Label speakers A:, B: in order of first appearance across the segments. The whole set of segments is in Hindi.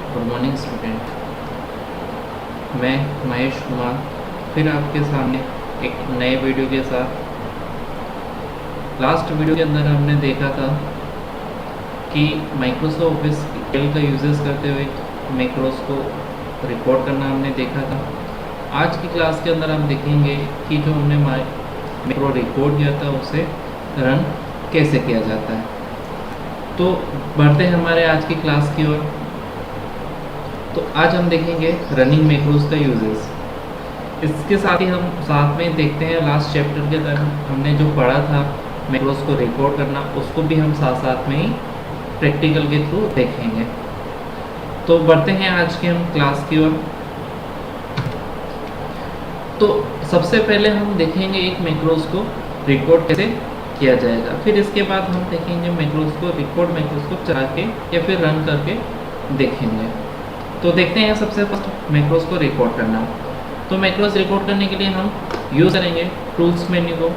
A: Good morning student. मैं महेश कुमार फिर आपके सामने एक नए वीडियो के साथ। लास्ट वीडियो के अंदर हमने देखा था कि माइक्रोसॉफ्ट ऑफिस एक्सेल का यूजेस करते हुए मैक्रोस को रिकॉर्ड करना हमने देखा था। आज की क्लास के अंदर हम देखेंगे कि जो हमने मैक्रो रिकॉर्ड किया था उसे रन कैसे किया जाता है। तो बढ़ते हैं हमारे आज की क्लास की ओर। तो आज हम देखेंगे रनिंग मैक्रोस का यूजेस। इसके साथ ही हम साथ में देखते हैं लास्ट चैप्टर के अंदर हमने जो पढ़ा था मैक्रोस को रिकॉर्ड करना, उसको भी हम साथ साथ में ही प्रैक्टिकल के थ्रू देखेंगे। तो बढ़ते हैं आज के हम क्लास की ओर। तो सबसे पहले हम देखेंगे एक मैक्रोस को रिकॉर्ड कैसे किया जाएगा, फिर इसके बाद हम देखेंगे मैक्रोस को रिकॉर्ड मैक्रोस को चला के या फिर रन करके देखेंगे। तो देखते हैं सबसे फर्स्ट मैक्रोस को रिकॉर्ड करना। तो मैक्रोस रिकॉर्ड करने के लिए हम यूज़ करेंगे टूल्स मेन्यू को।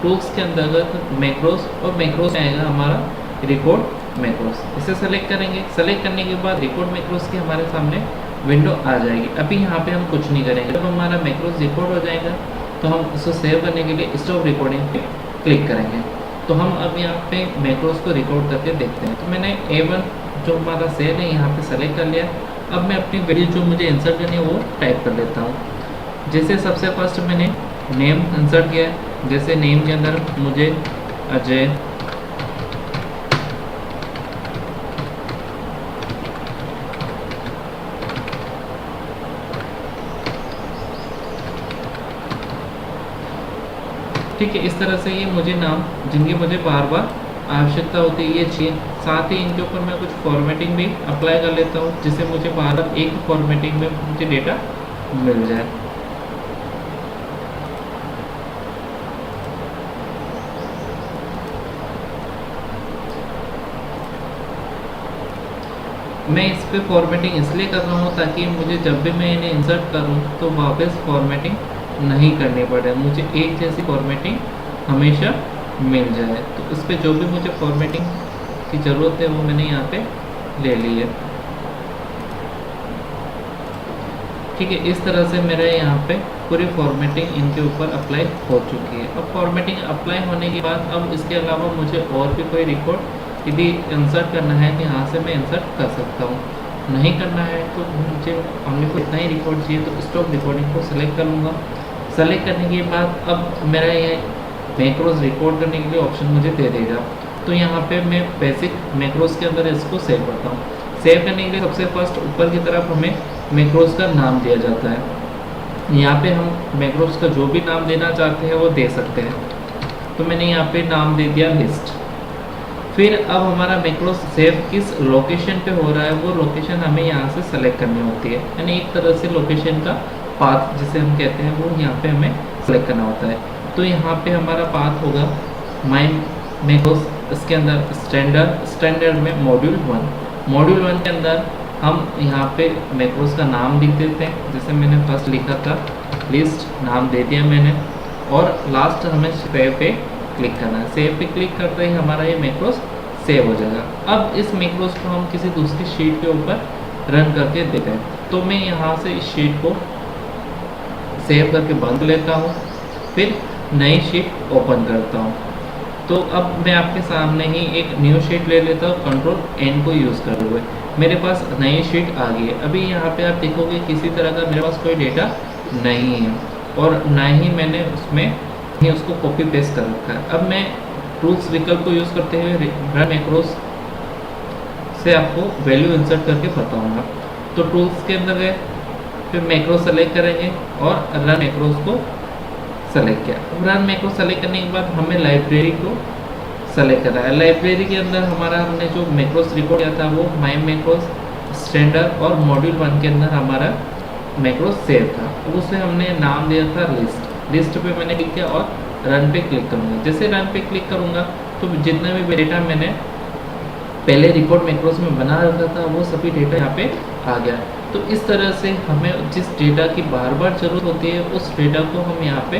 A: टूल्स के अंतर्गत मैक्रोस और मैक्रोस में आएगा हमारा रिकॉर्ड मैक्रोस। इसे सेलेक्ट करेंगे। सेलेक्ट करने के बाद रिकॉर्ड मैक्रोस की हमारे सामने विंडो आ जाएगी। अभी यहाँ पे हम कुछ नहीं करेंगे। जब हमारा मैक्रोस रिकॉर्ड हो जाएगा तो हम इसको सेव करने के लिए स्टॉप रिकॉर्डिंग पे क्लिक करेंगे। तो हम अब यहाँ पे मैक्रोस को रिकॉर्ड करके देखते हैं। तो मैंने A1 जो हमारा सेल है यहाँ पे सेलेक्ट कर लिया। अब मैं अपनी वैल्यू जो मुझे इंसर्ट करनी है वो टाइप कर लेता हूँ। जैसे सबसे फर्स्ट मैंने नेम इंसर्ट किया है। जैसे नेम के अंदर मुझे अजय ठीक है, इस तरह से ये मुझे नाम जिनकी मुझे बार बार आवश्यकता होती है ये चाहिए। साथ ही इनके ऊपर मैं कुछ फॉर्मेटिंग भी अप्लाई कर लेता हूँ जिससे मुझे बार बार एक फॉर्मेटिंग में मुझे डेटा मिल जाए। मैं इस पे फॉर्मेटिंग इसलिए कर रहा हूँ ताकि मुझे जब भी मैं इन्हें इंसर्ट करूँ तो वापस फॉर्मेटिंग नहीं करनी पड़े, मुझे एक जैसी फॉर्मेटिंग हमेशा मिल जाए। तो इस पर जो भी मुझे फॉर्मेटिंग की ज़रूरत है वो मैंने यहाँ पे ले ली है। ठीक है, इस तरह से मेरे यहाँ पे पूरी फॉर्मेटिंग इनके ऊपर अप्लाई हो चुकी है। अब फॉर्मेटिंग अप्लाई होने के बाद अब इसके अलावा मुझे और भी कोई रिकॉर्ड यदि इंसर्ट करना है तो यहाँ से मैं इंसर्ट कर सकता हूँ। नहीं करना है तो मुझे हमने को इतना ही रिकॉर्ड चाहिए तो स्टॉप रिकॉर्डिंग को सिलेक्ट करूँगा। सेलेक्ट करने के बाद अब मेरा ये मैक्रोस रिकॉर्ड करने के लिए ऑप्शन मुझे दे देगा। तो यहाँ पे मैं बेसिक मैक्रोस के अंदर इसको सेव करता हूँ। सेव करने के लिए सबसे फर्स्ट ऊपर की तरफ हमें मैक्रोस का नाम दिया जाता है। यहाँ पे हम मैक्रोस का जो भी नाम देना चाहते हैं वो दे सकते हैं। तो मैंने यहाँ पे नाम दे दिया लिस्ट। फिर अब हमारा मैक्रोस सेव किस लोकेशन पे हो रहा है वो लोकेशन हमें यहाँ से सेलेक्ट करनी होती है। यानी एक तरह से लोकेशन का पाथ जिसे हम कहते हैं वो यहाँ पे हमें सेलेक्ट करना होता है। तो यहाँ पे हमारा पाथ होगा माई मैक्रोस, इसके अंदर स्टैंडर्ड में मॉड्यूल 1। मॉड्यूल 1 के अंदर हम यहाँ पे मैक्रोस का नाम लिख देते हैं। जैसे मैंने फर्स्ट लिखा था लिस्ट, नाम दे दिया मैंने। और लास्ट हमें सेव पे क्लिक करना है। सेव पे क्लिक करते ही हमारा ये मैक्रोस सेव हो जाएगा। अब इस मैक्रोस को हम किसी दूसरी शीट के ऊपर रन करके देते हैं। तो मैं यहाँ से इस शीट को सेव करके बंद लेता हूँ, फिर नई शीट ओपन करता हूँ। तो अब मैं आपके सामने ही एक न्यू शीट ले लेता हूँ Ctrl+N को यूज़ करते हुए। मेरे पास नई शीट आ गई है। अभी यहाँ पे आप देखोगे किसी तरह का मेरे पास कोई डेटा नहीं है और ना ही मैंने उसमें ही उसको कॉपी पेस्ट कर रखा है। अब मैं टूल्स विकल्प को यूज़ करते हुए रन मैक्रोस से आपको वैल्यू इंसर्ट करके बताऊँगा। तो टूल्स के अंदर गए, फिर मैक्रोस सेलेक्ट करेंगे और रन मैक्रोस को सेलेक्ट किया। रन मैक्रोस सेलेक्ट करने के बाद हमें लाइब्रेरी को सेलेक्ट करना है। लाइब्रेरी के अंदर हमारा हमने जो मैक्रोस रिकॉर्ड किया था वो माई मैक्रोस स्टैंडर्ड और मॉड्यूल 1 के अंदर हमारा मैक्रोस सेव था। तो उसे हमने नाम दिया था लिस्ट। लिस्ट पे मैंने क्लिक किया और रन पे क्लिक करूँगा। जैसे रन पे क्लिक करूँगा तो जितना भी डेटा मैंने पहले रिकॉर्ड मैक्रोस में बना रखा था वो सभी डेटा यहाँ पे आ गया। तो इस तरह से हमें जिस डेटा की बार बार ज़रूरत होती है उस डेटा को हम यहाँ पे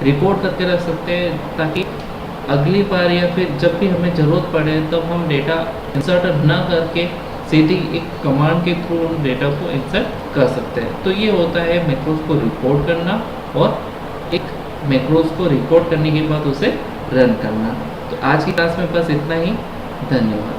A: रिकॉर्ड करके रख सकते हैं ताकि अगली बार या फिर जब भी हमें ज़रूरत पड़े तब हम डेटा इंसर्ट ना करके सीधी एक कमांड के थ्रू उन डेटा को इंसर्ट कर सकते हैं। तो ये होता है मैक्रोज को रिकॉर्ड करना और एक मैक्रोज को रिकॉर्ड करने के बाद उसे रन करना। तो आज की क्लास में बस इतना ही। धन्यवाद।